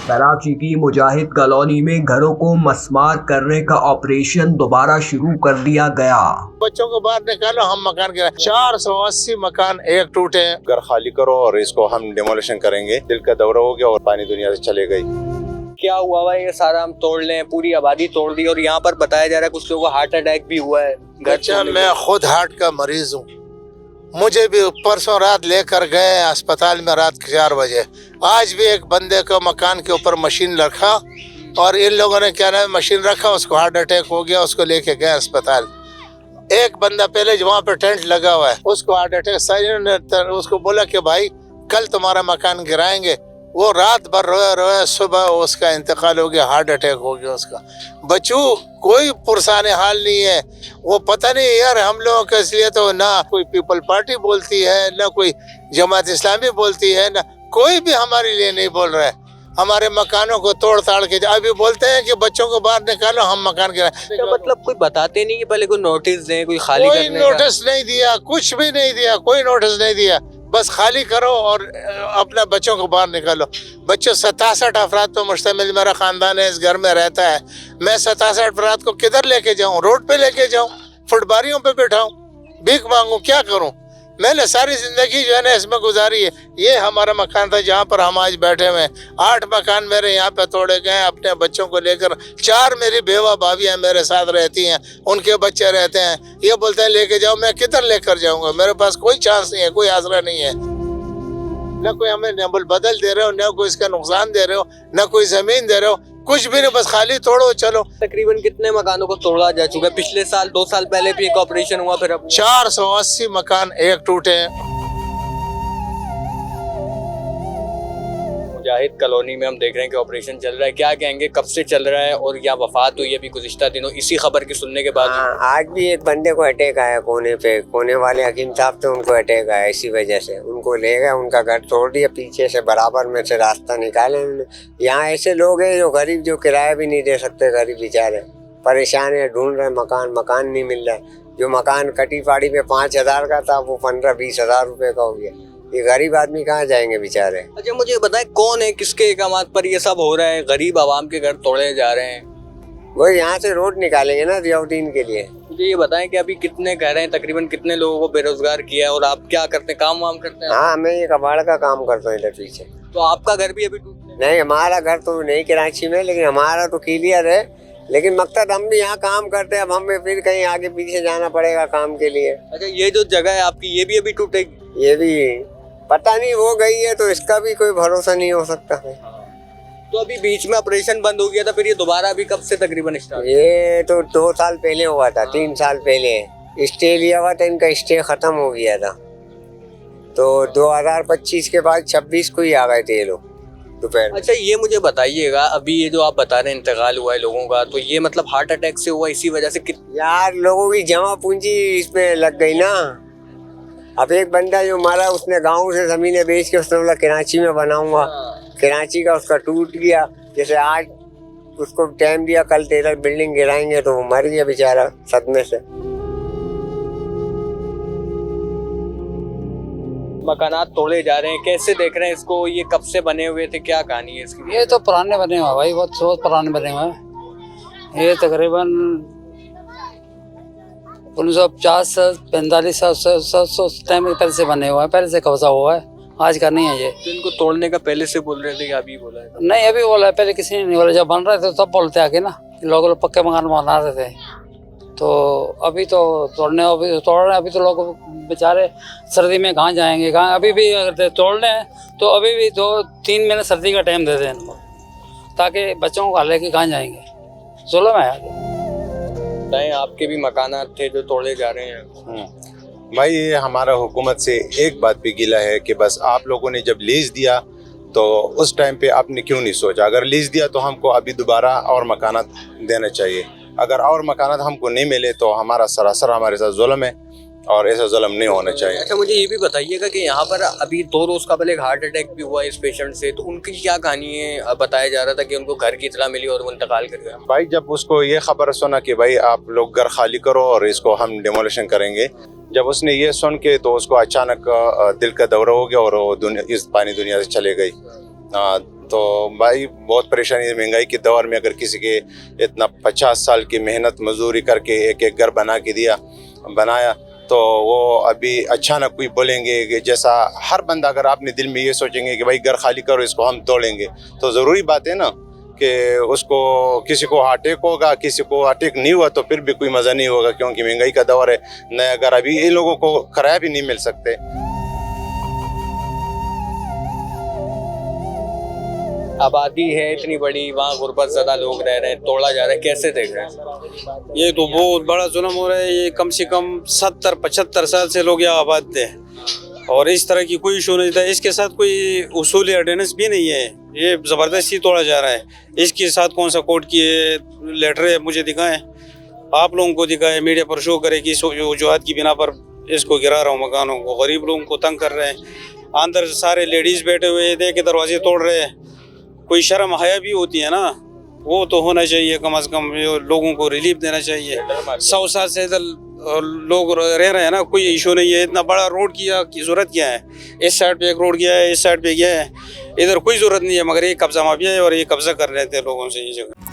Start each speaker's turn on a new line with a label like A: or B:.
A: कराची की मुजाहिद कॉलोनी में घरों को मस्मार करने का ऑपरेशन दोबारा शुरू कर दिया गया।
B: बच्चों को बाहर निकालो, हम मकान गिराए। 480 मकान एक टूटे।
C: घर खाली करो और इसको हम डिमोलिशन करेंगे। दिल का दौरा हो गया और पानी दुनिया से चले गई।
D: क्या हुआ भाई, ये सारा हम तोड़ लें, पूरी आबादी तोड़ दी और यहाँ पर बताया जा रहा है कुछ लोगों को हार्ट अटैक भी हुआ है।
B: बच्चा, मैं खुद हार्ट का मरीज हूँ। मुझे भी परसों रात लेकर गए अस्पताल में रात के 4 बजे। आज भी एक बंदे को मकान के ऊपर मशीन रखा और इन लोगों ने क्या नाम मशीन रखा, उसको हार्ट अटैक हो गया, उसको लेके गए अस्पताल। एक बंदा पहले वहाँ पे टेंट लगा हुआ है, उसको हार्ट अटैक। साइड ने उसको बोला कि भाई कल तुम्हारा मकान गिराएंगे। वो रात भर रोया रोया, सुबह उसका इंतकाल हो गया, हार्ट अटैक हो गया उसका। बच्चों कोई पुरसाने हाल नहीं है। वो पता नहीं यार, हम लोगों के इसलिए तो ना कोई पीपल पार्टी बोलती है, ना कोई जमात इस्लामी बोलती है, ना कोई भी हमारे लिए नहीं बोल रहा है। हमारे मकानों को तोड़ ताड़ के अभी बोलते हैं कि बच्चों को बाहर निकालो, हम मकान गिराए।
D: क्या मतलब कोई बताते नहीं कि पहले कोई नोटिस दें, कोई खाली
B: कोई
D: करने का?
B: नोटिस नहीं दिया, कुछ भी नहीं दिया, कोई नोटिस नहीं दिया। बस खाली करो और अपने बच्चों को बाहर निकालो। बच्चों 67 अफराद पर मुश्तमिल मेरा खानदान है, इस घर में रहता है। मैं 67 अफराद को किधर लेके जाऊं? रोड पे लेके जाऊं? फुटबारियों पे बैठाऊं? भीख मांगू? क्या करूं? मैंने सारी जिंदगी जो है ना इसमें गुजारी है। ये हमारा मकान था जहाँ पर हम आज बैठे हुए हैं। 8 मकान मेरे यहाँ पे तोड़े गए अपने बच्चों को लेकर। 4 मेरी बेवा भाभियाँ मेरे साथ रहती हैं, उनके बच्चे रहते हैं। ये बोलते हैं लेके जाओ, मैं किधर लेकर जाऊंगा? मेरे पास कोई चांस नहीं है, कोई आसरा नहीं है। न कोई हमें नेबल बदल दे रहे हो, न कोई इसका नुकसान दे रहे हो, न कोई जमीन दे रहे हो, कुछ भी नहीं। बस खाली तोड़ो चलो।
D: तकरीबन कितने मकानों को तोड़ा जा चुका है? पिछले साल 2 साल पहले भी एक ऑपरेशन हुआ, फिर अब
B: 480 मकान एक टूटे हैं।
D: मुजाहिद कॉलोनी में हम देख रहे हैं कि ऑपरेशन चल रहा है। क्या कहेंगे, कब से चल रहा है और यहाँ वफात हुई अभी गुज़िश्ता दिनों इसी खबर की सुनने के बाद?
E: आज भी एक बंदे को अटैक आया कोने पे। कोने वाले हकीम साहब थे, उनको अटैक आया। इसी वजह से उनको ले गए, उनका घर तोड़ दिया, पीछे से बराबर में से रास्ता निकाले उन्होंने। यहाँ ऐसे लोग हैं जो गरीब, जो किराया भी नहीं दे सकते, गरीब बेचारे परेशान है, ढूंढ रहे मकान नहीं मिल रहा है। जो मकान कटी फाड़ी में 5000 का था वो 15-20 हजार रुपये का हो गया। ये गरीब आदमी कहाँ जाएंगे बेचारे?
D: अच्छा मुझे बताएं, कौन है, किसके इकामात पर ये सब हो रहा है? गरीब आवाम के घर तोड़े जा रहे हैं।
E: वो यहाँ से रोड निकालेंगे ना जियाउद्दीन के लिए।
D: मुझे ये बताएं कि अभी कितने घर हैं, तकरीबन कितने लोगों को बेरोजगार किया है और आप क्या करते हैं, काम वाम करते हैं?
E: हाँ, मैं ये कबाड़ का काम करता हूँ इधर पीछे।
D: तो आपका घर भी अभी टूटने?
E: नहीं, हमारा घर तो नहीं कराची में, लेकिन हमारा तो क्लियर है। लेकिन मकसद हम भी यहाँ काम करते हैं, अब हमें फिर कहीं आगे पीछे जाना पड़ेगा काम के लिए।
D: अच्छा, ये जो जगह है आपकी, ये भी अभी टूटेगी?
E: ये भी पता नहीं हो गई है, तो इसका भी कोई भरोसा नहीं हो सकता है।
D: तो अभी बीच में ऑपरेशन बंद हो गया था, फिर ये दोबारा अभी कब से तकरीबन स्टार्ट?
E: ये तो 2 साल पहले हुआ था, 3 साल पहले स्टे लिया हुआ था, इनका स्टे खत्म हो गया था। तो 2025 के बाद 26 को ही आ गए थे ये लोग दोपहर।
D: अच्छा ये मुझे बताइएगा, अभी ये जो आप बता रहे हैं इंतकाल हुआ है लोगों का, तो ये मतलब हार्ट अटैक से हुआ, इसी वजह से?
E: यार लोगों की जमा पूंजी इसमें लग गई ना। अब एक बंदा जो मारा, उसने गांव से जमीनें बेच के उसने बोला कराची में बनाऊंगा। कराची का उसका टूट गया। जैसे आज उसको टाइम दिया, कल तेरा बिल्डिंग गिराएंगे, तो वो मर गया बेचारा सदमे से।
D: मकानात तोड़े जा रहे हैं, कैसे देख रहे हैं इसको? ये कब से बने हुए थे, क्या कहानी है इसकी?
F: ये तो पुराने बने हुए हैं भाई, बहुत पुराने बने हुए हैं। ये तकरीबन 1950 45 टाइम पहले से बने हुए हैं, पहले से कब्जा हुआ है, आज का नहीं है ये।
D: तो इनको तोड़ने का पहले से बोल रहे थे कि अभी बोला है?
F: नहीं, अभी बोला है, पहले किसी ने नहीं बोला। जब बन रहे थे तब बोलते आके ना, लोग पक्के मकान बना रहे थे। तो अभी तो तोड़ रहे हैं। अभी तो लोग बेचारे सर्दी में कहाँ जाएंगे, कहाँ? अभी भी अगर तोड़ रहे हैं तो अभी भी 2-3 महीने सर्दी का टाइम दे दें इनको, ताकि बच्चों को लेके कहाँ जाएंगे। जुल्म है।
D: आपके भी मकानात थे जो तोड़े जा रहे हैं?
C: भाई ये हमारा हुकूमत से एक बात भी गिला है कि बस आप लोगों ने जब लीज दिया तो उस टाइम पे आपने क्यों नहीं सोचा? अगर लीज दिया तो हमको अभी दोबारा और मकानात देना चाहिए। अगर और मकानात हमको नहीं मिले तो हमारा सरासर हमारे साथ जुल्म है और ऐसा जुल्म नहीं होना चाहिए।
D: अच्छा मुझे ये भी बताइएगा कि यहाँ पर अभी 2 रोज का पहले एक हार्ट अटैक भी हुआ इस पेशेंट से, तो उनकी क्या कहानी है? बताया जा रहा था कि उनको घर की इत्तला मिली और वो इंतकाल कर गया।
C: भाई जब उसको ये खबर सुना कि भाई आप लोग घर खाली करो और इसको हम डिमोलिशन करेंगे, जब उसने ये सुन के तो उसको अचानक दिल का दौरा हो गया और वो इस पानी दुनिया से चले गई। तो भाई बहुत परेशानी है महंगाई के दौर में। अगर किसी के इतना 50 साल की मेहनत मजदूरी करके एक एक घर बनाया तो वो अभी अचानक कोई बोलेंगे कि जैसा हर बंदा, अगर आपने दिल में ये सोचेंगे कि भाई घर खाली करो इसको हम तोड़ेंगे, तो ज़रूरी बात है ना कि उसको किसी को अटैक होगा, किसी को अटैक नहीं हुआ तो फिर भी कोई मज़ा नहीं होगा, क्योंकि महंगाई का दौर है। नया घर अभी ये लोगों को किराया भी नहीं मिल सकते।
D: आबादी है इतनी बड़ी, वहाँ गुर्बत ज़्यादा लोग रह रहे हैं, तोड़ा जा रहा है, कैसे देख रहे हैं?
G: ये तो बहुत बड़ा जुल्म हो रहा है। ये कम से कम 70-75 साल से लोग यहाँ आबाद थे और इस तरह की कोई इशू नहीं था। इसके साथ कोई उसूल ऑर्डिनेंस भी नहीं है, ये ज़बरदस्ती तोड़ा जा रहा है। इसके साथ कौन सा कोर्ट की लेटर है मुझे दिखाएं, आप लोगों को दिखाएं, मीडिया पर शो करे कि इस वजूहत की बिना पर इसको गिरा रहा हूँ मकानों को। गरीब लोगों को तंग कर रहे हैं, अंदर सारे लेडीज़ बैठे हुए दे के दरवाजे तोड़ रहे हैं। कोई शर्म हया भी होती है ना, वो तो होना चाहिए कम से कम, लोगों को रिलीफ देना चाहिए। 100 साल से लोग रह रहे हैं ना, कोई इशू नहीं है। इतना बड़ा रोड की ज़रूरत क्या है? इस साइड पे एक रोड गया है, इस साइड पे गया है, इधर कोई ज़रूरत नहीं है, मगर ये कब्जा माफिया है और ये कब्जा कर रहे थे लोगों से ये जगह।